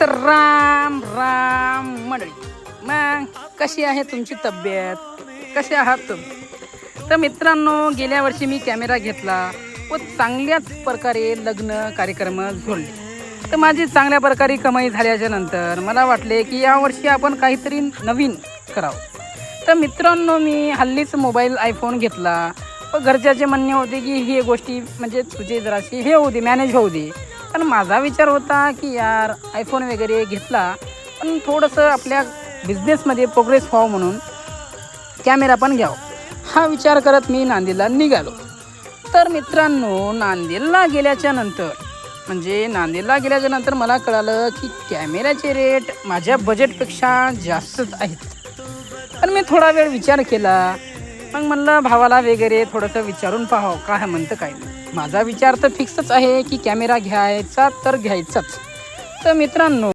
तर राम राम मंडळी, मग कशी आहे तुमची तब्येत, कसे आहात तुम्ही? तर मित्रांनो, गेल्या वर्षी मी कॅमेरा घेतला व चांगल्याच प्रकारे लग्न कार्यक्रम जोडले. तर माझी चांगल्या प्रकारे कमाई झाल्याच्या नंतर मला वाटले की यावर्षी आपण काहीतरी नवीन करावं. तर मित्रांनो, मी हल्लीच मोबाईल आयफोन घेतला व घरच्याचे म्हणणे होते की हे गोष्टी म्हणजे तुझे जराशी हे होऊ दे, मॅनेज होऊ दे. पण माझा विचार होता की यार आयफोन वगैरे घेतला पण थोडंसं आपल्या बिझनेसमध्ये प्रोग्रेस व्हावं म्हणून कॅमेरा पण घ्यावं, हा विचार करत मी नांदेडला निघालो. तर मित्रांनो, नांदेडला गेल्याच्या नंतर मला कळालं की कॅमेऱ्याचे रेट माझ्या बजेटपेक्षा जास्तच आहेत. पण मी थोडा वेळ विचार केला, मग म्हणलं भावाला वगैरे थोडंसं विचारून पाहावं काय म्हणतं काय नाही. माझा विचार तर फिक्सच आहे की कॅमेरा घ्यायचा तर घ्यायचाच. तर मित्रांनो,